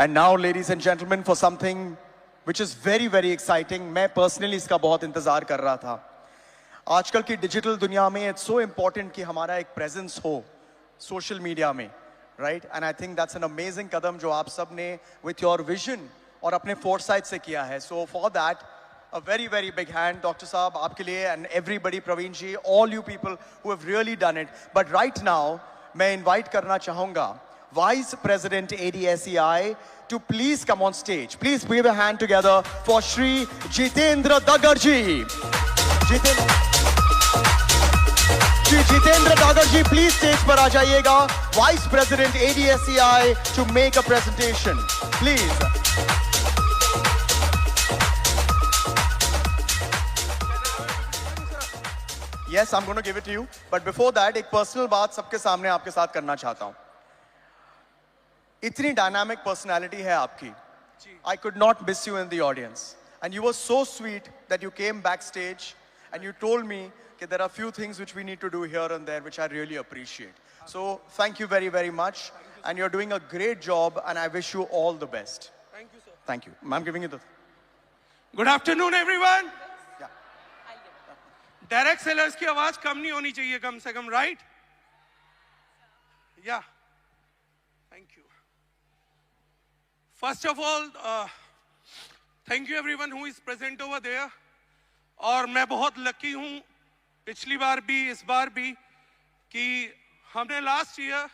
And now, ladies and gentlemen, for something which is very, very exciting, मैं personally इसका बहुत इंतजार कर रहा था. आजकल की डिजिटल दुनिया में it's so important कि हमारा एक presence हो social media में, right? And I think that's an amazing कदम जो आप सब ने with your vision और अपने foresight से किया है. So for that, a very, very big hand, Dr. Saab, आपके लिए and everybody, Praveen ji, all you people who have really done it. But right now, मैं invite करना चाहूँगा Vice President ADSEI to please come on stage. Please wave a hand together for Shri Jitendra Dagar ji. Shri Jitendra Dagar ji, please stage पर आ जाइएगा. Vice President ADSEI to make a presentation. Please. Yes, I'm going to give it to you. But before that, एक personal बात सबके सामने आपके साथ करना चाहता हूँ. इतनी डायनामिक पर्सनालिटी है आपकी. I could not miss you in the audience. And you were so sweet that you came backstage and you told me that there are a few things which we need to do here and there, which I really appreciate. So thank you very, very much. And you're doing a great job and I wish you all the best. Thank you, sir. Thank you. I'm giving you the... Good afternoon, everyone. Direct sellers की आवाज कम नहीं होनी चाहिए कम से कम, right? या thank you. First of all thank you everyone who is present over there. और मैं बहुत लकी हूं पिछली बार भी इस बार भी कि हमने लास्ट ईयर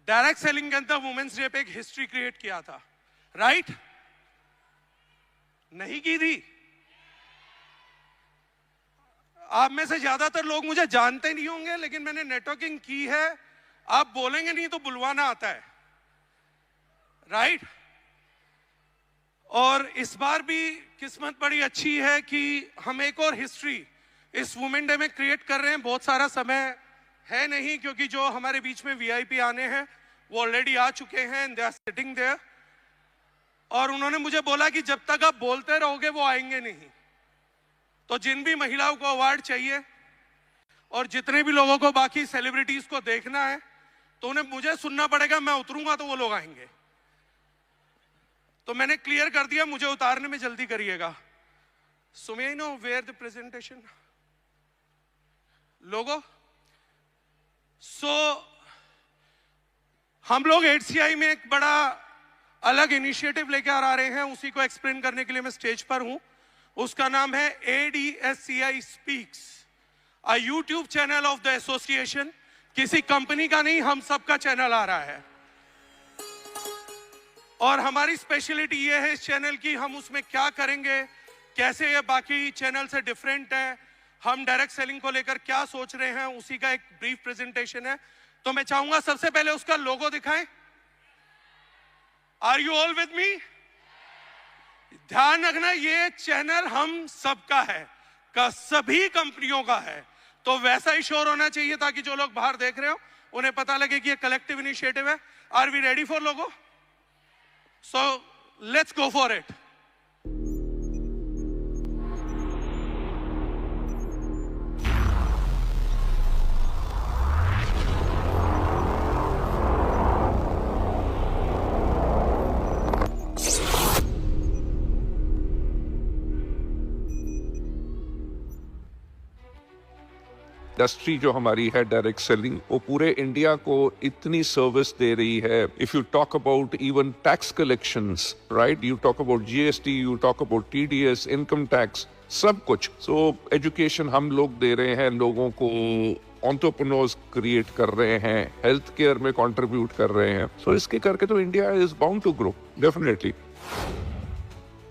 डायरेक्ट सेलिंग के अंदर वुमेन्स डे पे एक हिस्ट्री क्रिएट किया था, राइट? नहीं की थी? आप में से ज्यादातर लोग मुझे जानते नहीं होंगे, लेकिन मैंने नेटवर्किंग की है. आप बोलेंगे नहीं तो बुलवाना आता है, राइट? और इस बार भी किस्मत बड़ी अच्छी है कि हम एक और हिस्ट्री इस वुमेन डे में क्रिएट कर रहे हैं. बहुत सारा समय है नहीं, क्योंकि जो हमारे बीच में वीआईपी आने हैं वो ऑलरेडी आ चुके हैं, दे आर सिटिंग देयर. और उन्होंने मुझे बोला कि जब तक आप बोलते रहोगे वो आएंगे नहीं. तो जिन भी महिलाओं को अवार्ड चाहिए और जितने भी लोगों को बाकी सेलिब्रिटीज को देखना है तो उन्हें मुझे सुनना पड़ेगा. मैं उतरूंगा तो वो लोग आएंगे. तो मैंने क्लियर कर दिया, मुझे उतारने में जल्दी करिएगा. So may I know where the presentation लोगो. सो हम लोग एडसीआई में एक बड़ा अलग इनिशिएटिव लेकर आ रहे हैं. उसी को एक्सप्लेन करने के लिए मैं स्टेज पर हूं. उसका नाम है ADSCI Speaks, a YouTube channel of the association. किसी कंपनी का नहीं, हम सबका चैनल आ रहा है. और हमारी स्पेशलिटी ये है इस चैनल की, हम उसमें क्या करेंगे, कैसे ये बाकी चैनल से डिफरेंट है, हम डायरेक्ट सेलिंग को लेकर क्या सोच रहे हैं, उसी का एक ब्रीफ प्रेजेंटेशन है. तो मैं चाहूंगा सबसे पहले उसका लोगो दिखाएं. Are you all with me? ध्यान रखना, ये चैनल हम सबका है, का सभी कंपनियों का है. तो वैसा ही शोर होना चाहिए ताकि जो लोग बाहर देख रहे हो उन्हें पता लगे कि ये कलेक्टिव इनिशिएटिव है. Are we ready for logo? So let's go for it. Industry जो हमारी है डायरेक्ट सेलिंग, वो पूरे इंडिया को इतनी सर्विस दे रही है. If you talk about even tax collections, right, you talk about GST, you talk about TDS, income tax, सब कुछ. सो एजुकेशन हम लोग दे रहे हैं लोगों को, एंटरप्रेन्योर्स क्रिएट कर रहे हैं, हेल्थ केयर में कंट्रीब्यूट कर रहे हैं. सो इसके करके तो India is bound to grow definitely.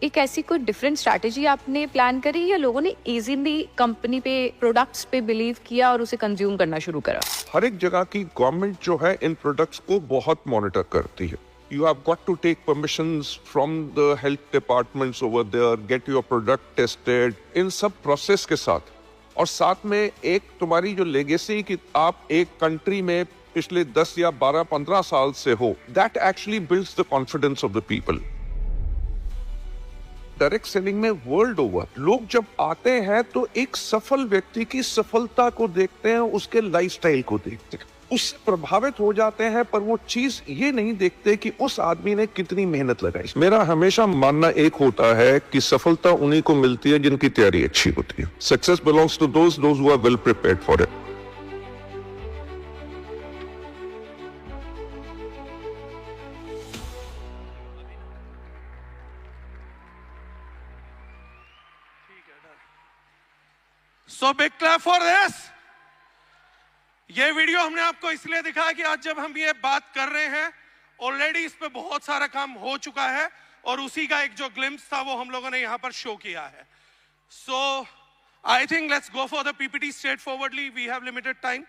एक ऐसी कोई डिफरेंट स्ट्रैटेजी आपने प्लान करी या लोगों ने इजीली कंपनी पे, प्रोडक्ट्स पे बिलीव किया और उसे कंज्यूम करना शुरू करा? हर एक जगह की गवर्नमेंट जो है इन प्रोडक्ट्स को बहुत मॉनिटर करती है. You have got to take permissions from the health departments over there, get your product tested, इन सब प्रोसेस के साथ. और साथ में एक तुम्हारी जो लेगेसी कि आप एक कंट्री में पिछले 10 या 12-15 साल से हो, that actually builds the confidence of the people. Direct selling में वर्ल्ड ओवर लोग जब आते हैं तो एक सफल व्यक्ति की सफलता को देखते हैं, उसके लाइफस्टाइल को देखते हैं. उससे प्रभावित हो जाते हैं, पर वो चीज ये नहीं देखते कि उस आदमी ने कितनी मेहनत लगाई। मेरा हमेशा मानना एक होता है कि सफलता उन्हीं को मिलती है जिनकी तैयारी अच्छी होती है। Success belongs to those who are well prepared for it. So big clap for this. ये वीडियो हमने आपको इसलिए दिखाया कि आज जब हम ये बात कर रहे हैं, ऑलरेडी इस पे बहुत सारा काम हो चुका है और उसी का एक जो ग्लिम्स था वो हम लोगों ने यहाँ पर शो किया है। So I think let's go for the PPT straightforwardly. We have limited time.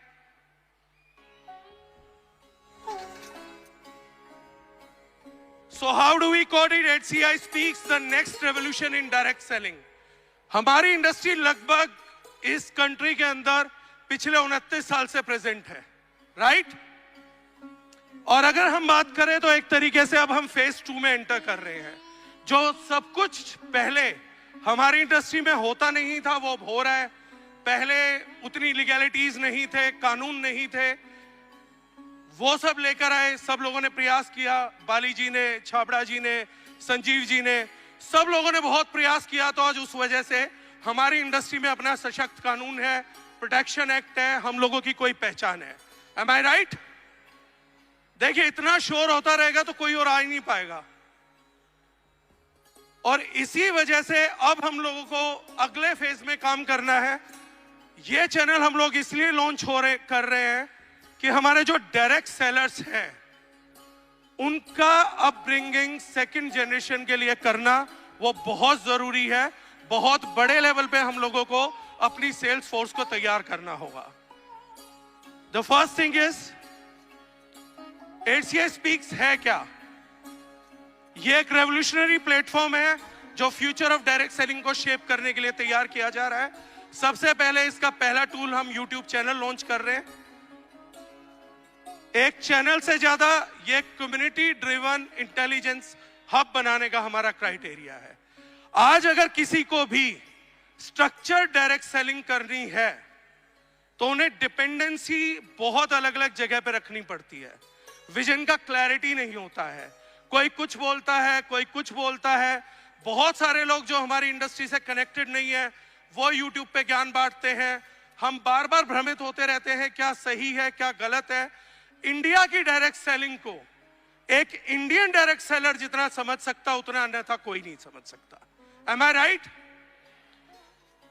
So how do we code it? HCI speaks the next revolution in direct selling. हमारी इंडस्ट्री लगभग इस कंट्री के अंदर पिछले 29 साल से प्रेजेंट है, राइट? और अगर हम बात करें तो एक तरीके से अब हम फेज 2 में एंटर कर रहे हैं। जो सब कुछ पहले हमारी इंडस्ट्री में होता नहीं था वो हो रहा है। पहले उतनी लीगैलिटीज नहीं थे, कानून नहीं थे, वो सब लेकर आए, सब लोगों ने प्रयास किया। बाली जी ने, छाबड़ा जी ने, संजीव जी ने, सब लोगों ने बहुत प्रयास किया। तो आज उस वजह से हमारी इंडस्ट्री में अपना सशक्त कानून है, प्रोटेक्शन एक्ट है, हम लोगों की कोई पहचान है। Am I right? देखिए, इतना शोर होता रहेगा तो कोई और आ ही नहीं पाएगा। और इसी वजह से अब हम लोगों को अगले फेज में काम करना है। ये चैनल हम लोग इसलिए लॉन्च कर रहे हैं कि हमारे जो डायरेक्ट सेलर्स हैं उनका अपब्रिंगिंग सेकंड जनरेशन के लिए करना वो बहुत जरूरी है। बहुत बड़े लेवल पे हम लोगों को अपनी सेल्स फोर्स को तैयार करना होगा। The first thing is HCI speaks है क्या? ये एक रेवोल्यूशनरी प्लेटफॉर्म है जो फ्यूचर ऑफ डायरेक्ट सेलिंग को शेप करने के लिए तैयार किया जा रहा है। सबसे पहले इसका पहला टूल हम YouTube चैनल लॉन्च कर रहे हैं। एक चैनल से ज्यादा ये कम्युनिटी ड्रिवन इंटेलिजेंस हब बनाने का हमारा क्राइटेरिया है। आज अगर किसी को भी स्ट्रक्चर डायरेक्ट सेलिंग करनी है तो उन्हें डिपेंडेंसी बहुत अलग अलग जगह पे रखनी पड़ती है। विजन का क्लैरिटी नहीं होता है, कोई कुछ बोलता है, कोई कुछ बोलता है। बहुत सारे लोग जो हमारी इंडस्ट्री से कनेक्टेड नहीं है वो यूट्यूब पे ज्ञान बांटते हैं। हम बार बार भ्रमित होते रहते हैं क्या सही है क्या गलत है। इंडिया की डायरेक्ट सेलिंग को एक इंडियन डायरेक्ट सेलर जितना समझ सकता उतना अन्यथा कोई नहीं समझ सकता। Am I right?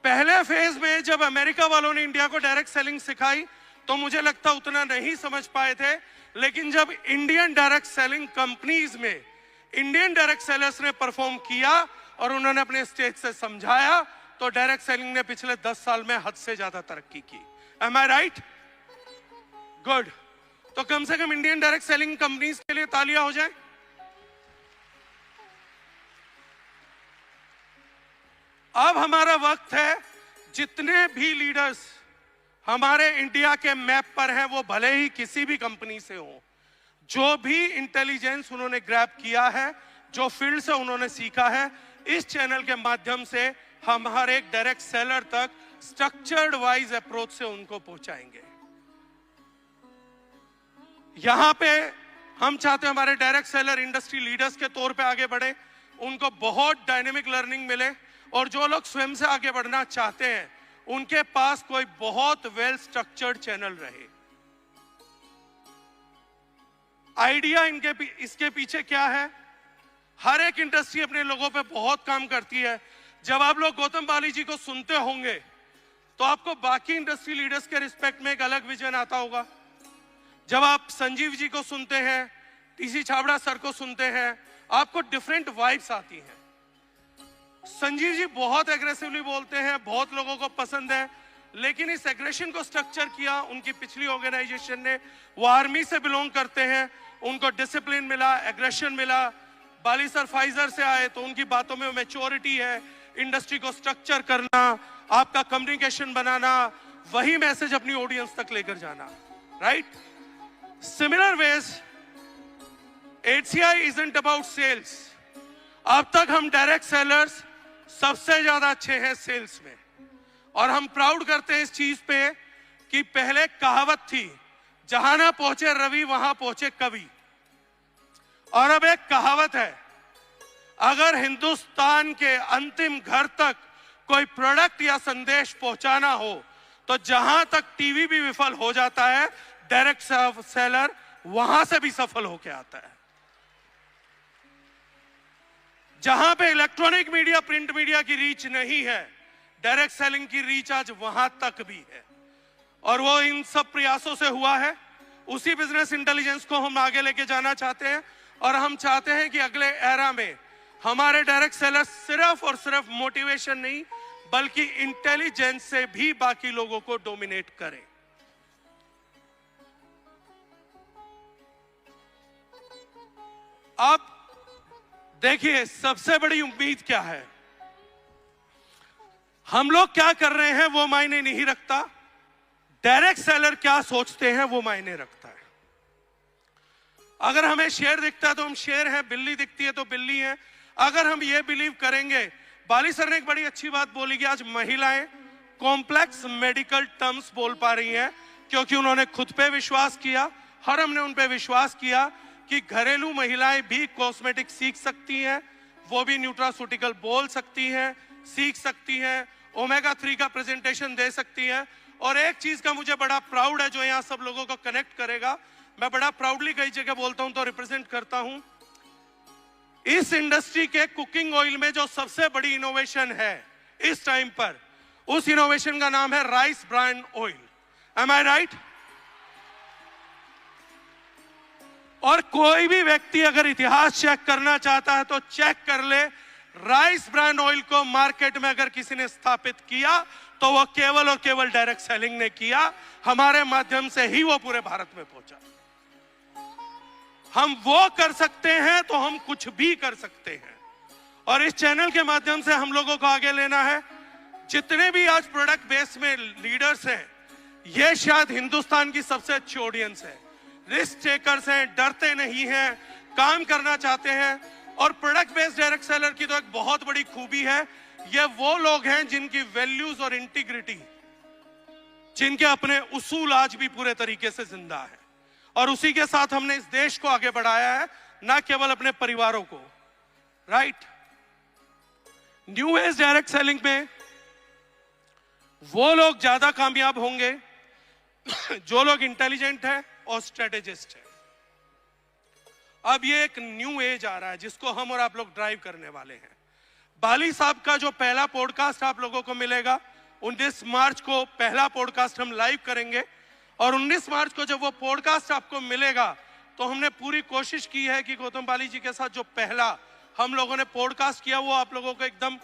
पहले फेज में जब अमेरिका वालों ने इंडिया को डायरेक्ट सेलिंग सिखाई तो मुझे लगता उतना नहीं समझ पाए थे, लेकिन जब इंडियन डायरेक्ट सेलिंग कंपनीज में इंडियन डायरेक्ट सेलर्स ने परफॉर्म किया और उन्होंने अपने स्टेज से समझाया तो डायरेक्ट सेलिंग ने पिछले 10 साल में हद से ज्यादा तरक्की की। Am I right? गुड। तो कम से कम इंडियन डायरेक्ट सेलिंग कंपनीज के लिए तालियां हो जाए। अब हमारा वक्त है, जितने भी लीडर्स हमारे इंडिया के मैप पर हैं वो भले ही किसी भी कंपनी से हो, जो भी इंटेलिजेंस उन्होंने ग्रैब किया है, जो फील्ड से उन्होंने सीखा है, इस चैनल के माध्यम से हम हर एक डायरेक्ट सेलर तक स्ट्रक्चर्ड वाइज अप्रोच से उनको पहुंचाएंगे। यहां पे हम चाहते हैं हमारे डायरेक्ट सेलर इंडस्ट्री लीडर्स के तौर पे आगे बढ़े, उनको बहुत डायनेमिक लर्निंग मिले, और जो लोग स्वयं से आगे बढ़ना चाहते हैं उनके पास कोई बहुत वेल स्ट्रक्चर्ड चैनल रहे। आइडिया इसके पीछे क्या है? हर एक इंडस्ट्री अपने लोगों पे बहुत काम करती है। जब आप लोग गौतम बाली जी को सुनते होंगे तो आपको बाकी इंडस्ट्री लीडर्स के रिस्पेक्ट में एक अलग विजन आता होगा। जब आप संजीव जी को सुनते हैं, टीसी छाबड़ा सर को सुनते हैं, आपको डिफरेंट वाइब्स आती हैं। संजीव जी बहुत एग्रेसिवली बोलते हैं, बहुत लोगों को पसंद है, लेकिन इस एग्रेशन को स्ट्रक्चर किया उनकी पिछली ऑर्गेनाइजेशन ने। वो आर्मी से बिलोंग करते हैं, उनको डिसिप्लिन मिला, एग्रेशन मिला। बाली सर फाइजर से आए तो उनकी बातों में मैच्योरिटी है, इंडस्ट्री को स्ट्रक्चर करना, आपका कम्युनिकेशन बनाना, वही मैसेज अपनी ऑडियंस तक लेकर जाना, right? Similar ways HCI isn't about sales. अब तक हम डायरेक्ट सेलर्स सबसे ज्यादा अच्छे हैं सेल्स में, और हम प्राउड करते हैं इस चीज पे कि पहले कहावत थी, जहां ना पहुंचे रवि वहां पहुंचे कवि। और अब एक कहावत है, अगर हिंदुस्तान के अंतिम घर तक कोई प्रोडक्ट या संदेश पहुंचाना हो तो जहां तक टीवी भी विफल हो जाता है, डायरेक्ट सेलर वहां से भी सफल होकर आता है। जहां पे इलेक्ट्रॉनिक मीडिया, प्रिंट मीडिया की रीच नहीं है, डायरेक्ट सेलिंग की रीच आज वहां तक भी है। और वो इन सब प्रयासों से हुआ है। उसी बिजनेस इंटेलिजेंस को हम आगे लेके जाना चाहते हैं और हम चाहते हैं कि अगले एरा में हमारे डायरेक्ट सेलर सिर्फ और सिर्फ मोटिवेशन नहीं बल्कि इंटेलिजेंस से भी बाकी लोगों को डोमिनेट करें। अब देखिए, सबसे बड़ी उम्मीद क्या है, हम लोग क्या कर रहे हैं वो मायने नहीं रखता, डायरेक्ट सेलर क्या सोचते हैं वो मायने रखता है। अगर हमें शेर दिखता है तो हम शेर हैं, बिल्ली दिखती है तो बिल्ली है। अगर हम ये बिलीव करेंगे, बाली सर ने एक बड़ी अच्छी बात बोली कि आज महिलाएं कॉम्प्लेक्स मेडिकल टर्म्स बोल पा रही हैं क्योंकि उन्होंने खुद पे विश्वास किया और हमने उन पे विश्वास किया कि घरेलू महिलाएं भी कॉस्मेटिक सीख सकती हैं, वो भी न्यूट्रास्यूटिकल बोल सकती हैं, सीख सकती हैं, ओमेगा 3 का प्रेजेंटेशन दे सकती हैं। और एक चीज का मुझे बड़ा प्राउड है जो यहाँ सब लोगों को कनेक्ट करेगा, मैं बड़ा प्राउडली कई जगह बोलता हूं तो रिप्रेजेंट करता हूं, इस इंडस्ट्री के कुकिंग ऑयल में जो सबसे बड़ी इनोवेशन है इस टाइम पर, उस इनोवेशन का नाम है राइस ब्रान ऑयल। एम आई राइट? और कोई भी व्यक्ति अगर इतिहास चेक करना चाहता है तो चेक कर ले, राइस ब्रांड ऑयल को मार्केट में अगर किसी ने स्थापित किया तो वो केवल और केवल डायरेक्ट सेलिंग ने किया, हमारे माध्यम से ही वो पूरे भारत में पहुंचा। हम वो कर सकते हैं तो हम कुछ भी कर सकते हैं। और इस चैनल के माध्यम से हम लोगों को आगे लेना है। जितने भी आज प्रोडक्ट बेस में लीडर्स हैं, ये शायद हिंदुस्तान की सबसे अच्छी ऑडियंस है, रिस्क टेकर्स हैं, डरते नहीं हैं, काम करना चाहते हैं। और प्रोडक्ट बेस्ड डायरेक्ट सेलर की तो एक बहुत बड़ी खूबी है, ये वो लोग हैं जिनकी वैल्यूज और इंटीग्रिटी, जिनके अपने उसूल आज भी पूरे तरीके से जिंदा है। और उसी के साथ हमने इस देश को आगे बढ़ाया है, ना केवल अपने परिवारों को। Right? New age direct selling में वो लोग ज्यादा कामयाब होंगे जो लोग इंटेलिजेंट है और स्ट्रेटेजिस्ट है। अब ये एक न्यू एज आ रहा है जिसको हम और आप लोग ड्राइव करने वाले हैं। बाली साहब का जो पहला पॉडकास्ट आप लोगों को मिलेगा, 19 मार्च को पहला पॉडकास्ट हम लाइव करेंगे। और 19 मार्च को जब वो पॉडकास्ट आपको मिलेगा तो हमने पूरी कोशिश की है कि गौतम बाली जी के साथ जो पहला हम लोगों ने पॉडकास्ट किया वो आप लोगों को एकदम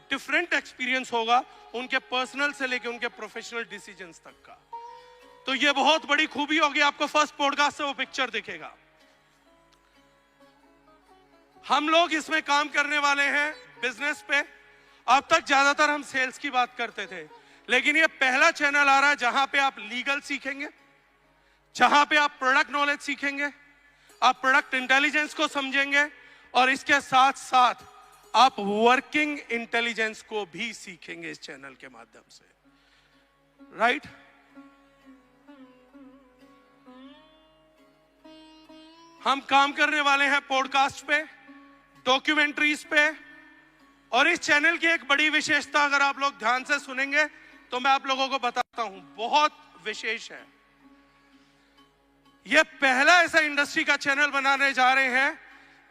डिफरेंट एक्सपीरियंस होगा, उनके पर्सनल से लेके उनके प्रोफेशनल डिसीजंस तक का। तो ये बहुत बड़ी खूबी होगी, आपको फर्स्ट पॉडकास्ट से वो पिक्चर दिखेगा। हम लोग इसमें काम करने वाले हैं बिजनेस पे। अब तक ज्यादातर हम सेल्स की बात करते थे, लेकिन ये पहला चैनल आ रहा है जहां पे आप लीगल सीखेंगे, जहां पे आप प्रोडक्ट नॉलेज सीखेंगे, आप प्रोडक्ट इंटेलिजेंस को समझेंगे और इसके साथ साथ आप वर्किंग इंटेलिजेंस को भी सीखेंगे इस चैनल के माध्यम से। राइट? हम काम करने वाले हैं पॉडकास्ट पे, डॉक्यूमेंट्रीज पे। और इस चैनल की एक बड़ी विशेषता अगर आप लोग ध्यान से सुनेंगे तो मैं आप लोगों को बताता हूं, बहुत विशेष है। यह पहला ऐसा इंडस्ट्री का चैनल बनाने जा रहे हैं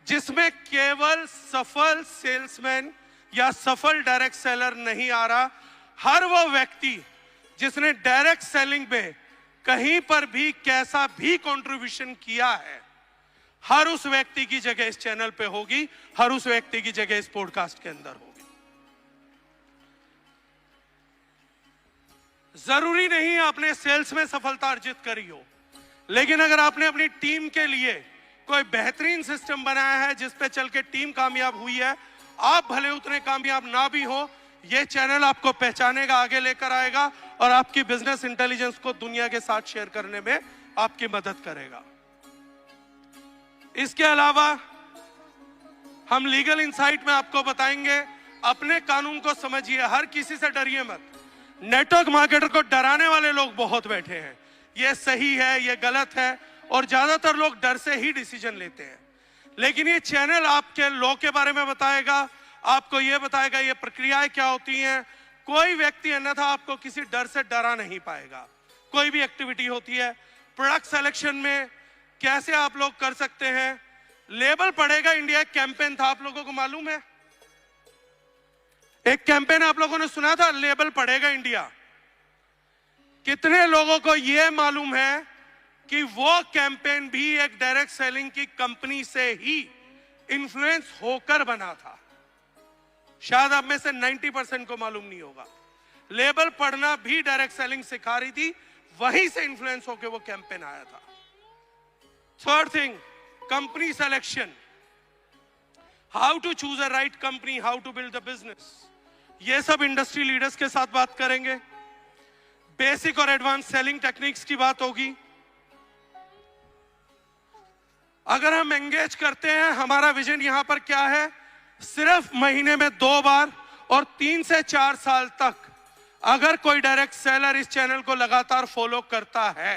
जिसमें केवल सफल सेल्समैन या सफल डायरेक्ट सेलर नहीं आ रहा, हर वो व्यक्ति जिसने डायरेक्ट सेलिंग में कहीं पर भी कैसा भी कंट्रीब्यूशन किया है, हर उस व्यक्ति की जगह इस चैनल पे होगी, हर उस व्यक्ति की जगह इस पॉडकास्ट के अंदर होगी। जरूरी नहीं आपने सेल्स में सफलता अर्जित करी हो, लेकिन अगर आपने अपनी टीम के लिए कोई बेहतरीन सिस्टम बनाया है जिस पे चल के टीम कामयाब हुई है, आप भले उतने कामयाब ना भी हो, यह चैनल आपको पहचानेगा, आगे लेकर आएगा और आपकी बिजनेस इंटेलिजेंस को दुनिया के साथ शेयर करने में आपकी मदद करेगा। इसके अलावा हम लीगल इंसाइट में आपको बताएंगे, अपने कानून को समझिए, हर किसी से डरिए मत। नेटवर्क मार्केटर को डराने वाले लोग बहुत बैठे हैं, ये सही है, ये गलत है, और ज्यादातर लोग डर से ही डिसीजन लेते हैं। लेकिन ये चैनल आपके लॉ के बारे में बताएगा, आपको ये बताएगा ये प्रक्रियाएं क्या होती हैं। कोई व्यक्ति अन्यथा आपको किसी डर से डरा नहीं पाएगा। कोई भी एक्टिविटी होती है, प्रोडक्ट सिलेक्शन में कैसे आप लोग कर सकते हैं, लेबल पड़ेगा इंडिया। एक कैंपेन था, आप लोगों को मालूम है, एक कैंपेन आप लोगों ने सुना था, लेबल पड़ेगा इंडिया। कितने लोगों को यह मालूम है कि वो कैंपेन भी एक डायरेक्ट सेलिंग की कंपनी से ही इन्फ्लुएंस होकर बना था? शायद आप में से 90% को मालूम नहीं होगा। लेबल पढ़ना भी डायरेक्ट सेलिंग सिखा रही थी, वहीं से इन्फ्लुएंस होकर वो कैंपेन आया था। Third thing, company selection, how to choose a right company, how to build the business, ये सब इंडस्ट्री लीडर्स के साथ बात करेंगे। बेसिक और एडवांस सेलिंग टेक्निक्स की बात होगी। अगर हम एंगेज करते हैं, हमारा विजन यहां पर क्या है, सिर्फ महीने में 2 बार और 3 से 4 साल तक अगर कोई डायरेक्ट सेलर इस चैनल को लगातार फॉलो करता है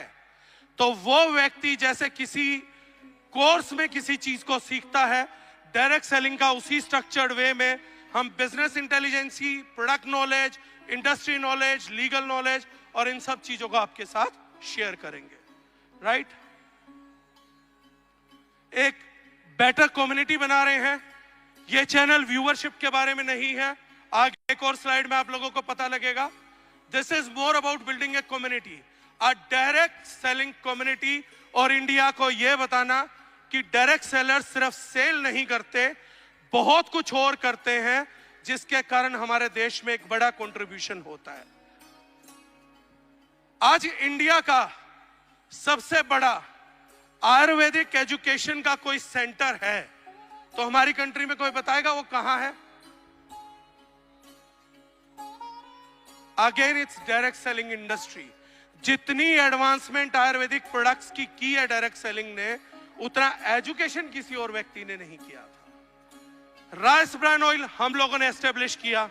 तो वो व्यक्ति जैसे किसी कोर्स में किसी चीज को सीखता है, डायरेक्ट सेलिंग का उसी स्ट्रक्चर्ड वे में हम business intelligence, product knowledge, industry knowledge, legal knowledge और इन सब चीजों को आपके साथ शेयर करेंगे। राइट? एक बेटर कम्युनिटी बना रहे हैं। ये चैनल व्यूअरशिप के बारे में नहीं है, आगे एक और स्लाइड में आप लोगों को पता लगेगा। This is more about building a community, a direct selling community. और इंडिया को यह बताना कि डायरेक्ट सेलर सिर्फ सेल नहीं करते, बहुत कुछ और करते हैं, जिसके कारण हमारे देश में एक बड़ा कंट्रीब्यूशन होता है। आज इंडिया का सबसे बड़ा आयुर्वेदिक एजुकेशन का कोई सेंटर है तो हमारी कंट्री में कोई बताएगा वो कहां है? Again it's direct selling industry. जितनी एडवांसमेंट आयुर्वेदिक प्रोडक्ट्स की है डायरेक्ट सेलिंग ने, उतना एजुकेशन किसी और व्यक्ति ने नहीं किया था। राइस ब्रांड ऑयल हम लोगों ने एस्टेब्लिश किया।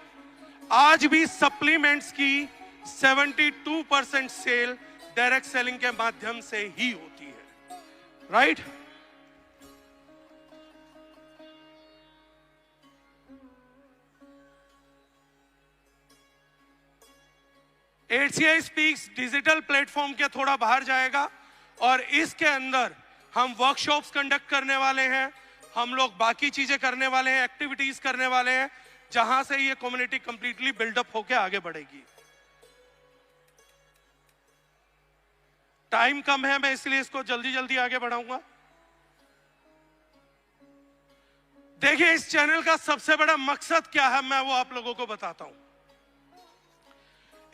आज भी सप्लीमेंट्स की 72% सेल डायरेक्ट सेलिंग के माध्यम से ही होती है। Right? HCI speaks digital platform के थोड़ा बाहर जाएगा और इसके अंदर हम वर्कशॉप्स कंडक्ट करने वाले हैं, हम लोग बाकी चीजें करने वाले हैं, एक्टिविटीज करने वाले हैं, जहां से ये कम्युनिटी कंप्लीटली बिल्डअप होकर आगे बढ़ेगी। टाइम कम है, मैं इसलिए इसको जल्दी जल्दी आगे बढ़ाऊंगा। देखिए, इस चैनल का सबसे बड़ा मकसद क्या है, मैं वो आप लोगों को बताता हूं।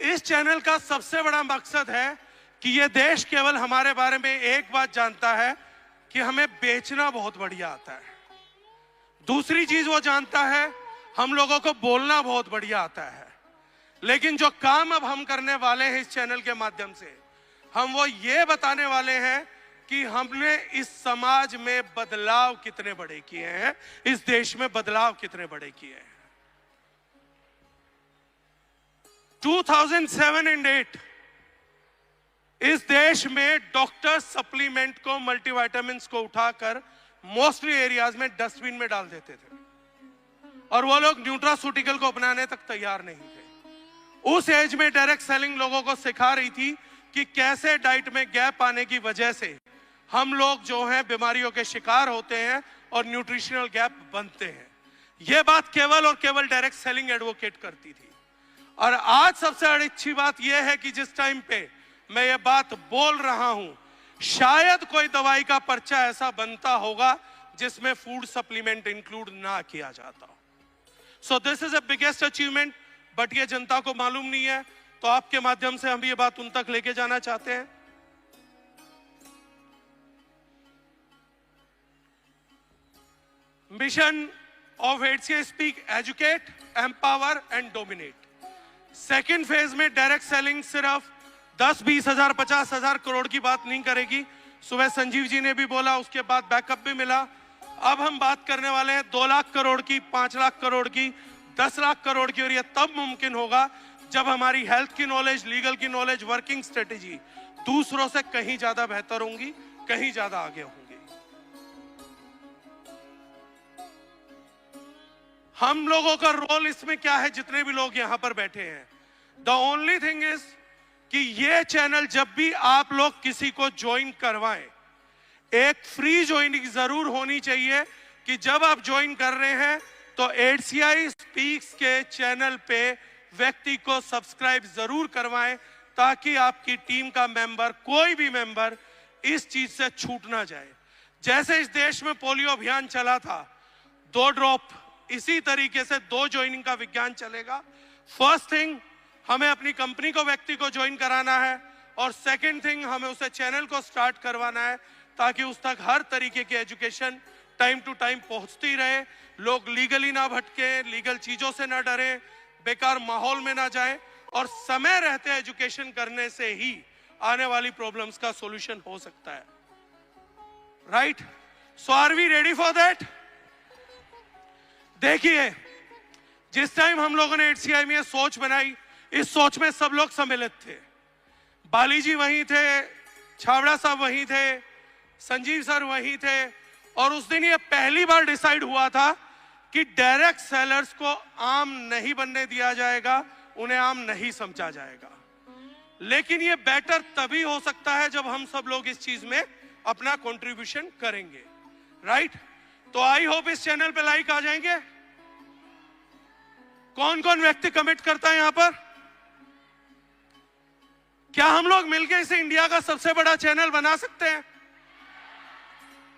इस चैनल का सबसे बड़ा मकसद है कि ये देश केवल हमारे बारे में एक बात जानता है कि हमें बेचना बहुत बढ़िया आता है। दूसरी चीज वो जानता है, हम लोगों को बोलना बहुत बढ़िया आता है। लेकिन जो काम अब हम करने वाले हैं इस चैनल के माध्यम से, हम वो ये बताने वाले हैं कि हमने इस समाज में बदलाव कितने बड़े किए हैं, इस देश में बदलाव कितने बड़े किए हैं। 2007 और 8 इस देश में डॉक्टर सप्लीमेंट को, मल्टीविटामिन्स को उठाकर मोस्टली एरियाज में डस्टबिन में डाल देते थे और वो लोग न्यूट्रास्यूटिकल को अपनाने तक तैयार नहीं थे। उस एज में डायरेक्ट सेलिंग लोगों को सिखा रही थी कि कैसे डाइट में गैप आने की वजह से हम लोग जो हैं बीमारियों के शिकार होते हैं और न्यूट्रिशनल गैप बनते हैं। यह बात केवल और केवल डायरेक्ट सेलिंग एडवोकेट करती थी। और आज सबसे अच्छी बात यह है कि जिस टाइम पे मैं ये बात बोल रहा हूं, शायद कोई दवाई का पर्चा ऐसा बनता होगा जिसमें फूड सप्लीमेंट इंक्लूड ना किया जाता हो। So this is the biggest achievement, but ये जनता को मालूम नहीं है, तो आपके माध्यम से हम ये बात उन तक लेके जाना चाहते हैं। Mission of HCI speak, educate, empower and dominate. Second phase में डायरेक्ट सेलिंग सिर्फ 10, 20 हजार, 50 हजार करोड़ की बात नहीं करेगी। सुबह संजीव जी ने भी बोला, उसके बाद बैकअप भी मिला। अब हम बात करने वाले हैं 2 लाख करोड़ की, 5 लाख करोड़ की, 10 लाख करोड़ की। और यह तब मुमकिन होगा जब हमारी हेल्थ की नॉलेज, लीगल की नॉलेज, वर्किंग स्ट्रेटेजी दूसरों से कहीं ज्यादा बेहतर होंगी, कहीं ज्यादा आगे होंगी। हम लोगों का रोल इसमें क्या है, जितने भी लोग यहां पर बैठे हैं, द ओनली थिंग इज कि ये चैनल जब भी आप लोग किसी को ज्वाइन करवाएं, एक फ्री ज्वाइनिंग जरूर होनी चाहिए कि जब आप ज्वाइन कर रहे हैं तो HCI स्पीक्स के चैनल पे व्यक्ति को सब्सक्राइब जरूर करवाएं, ताकि आपकी टीम का मेंबर, कोई भी मेंबर इस चीज से छूट ना जाए। जैसे इस देश में पोलियो अभियान चला था, 2 ड्रॉप, इसी तरीके से 2 ज्वाइनिंग का विज्ञान चलेगा। फर्स्ट थिंग, हमें अपनी कंपनी को, व्यक्ति को ज्वाइन कराना है, और सेकंड थिंग, हमें उसे चैनल को स्टार्ट करवाना है, ताकि उस तक हर तरीके की एजुकेशन टाइम टू टाइम पहुंचती रहे, लोग लीगली ना भटके, लीगल चीजों से ना डरे, बेकार माहौल में ना जाए, और समय रहते एजुकेशन करने से ही आने वाली प्रॉब्लम्स का सॉल्यूशन हो सकता है। Right? So are we ready for that? देखिए, जिस टाइम हम लोगों ने HCI में सोच बनाई, इस सोच में सब लोग सम्मिलित थे। बाली जी वहीं थे, छाबड़ा साहब वहीं थे, संजीव सर वहीं थे, और उस दिन ये पहली बार डिसाइड हुआ था कि डायरेक्ट सेलर्स को आम नहीं बनने दिया जाएगा, उन्हें आम नहीं समझा जाएगा। लेकिन ये बेटर तभी हो सकता है जब हम सब लोग इस चीज में अपना कंट्रीब्यूशन करेंगे। राइट? तो आई होप इस चैनल पे लाइक आ जाएंगे। कौन कौन व्यक्ति कमिट करता है यहां पर? क्या हम लोग मिलकर इसे इंडिया का सबसे बड़ा चैनल बना सकते हैं?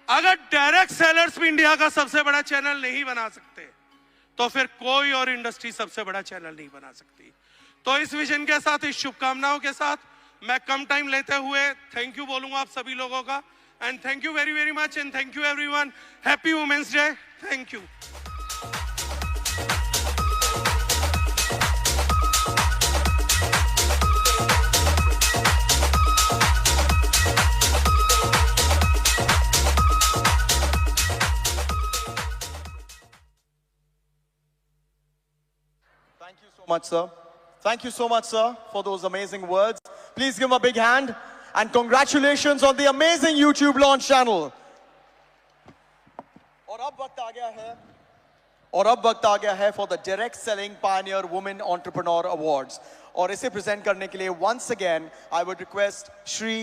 अगर डायरेक्ट सेलर्स भी इंडिया का सबसे बड़ा चैनल नहीं बना सकते, तो फिर कोई और इंडस्ट्री सबसे बड़ा चैनल नहीं बना सकती। तो इस विजन के साथ, इस शुभकामनाओं के साथ, मैं कम टाइम लेते हुए थैंक यू बोलूंगा आप सभी लोगों का। And thank you very very much, and thank you everyone. Happy women's day. Thank you. Thank you so much, sir. Thank you so much, sir, for those amazing words. Please give him a big hand, and congratulations on the amazing YouTube launch channel. और अब वक्त आ गया है for the Direct Selling Pioneer Women Entrepreneur Awards. और इसे present करने के लिए once again I would request Shri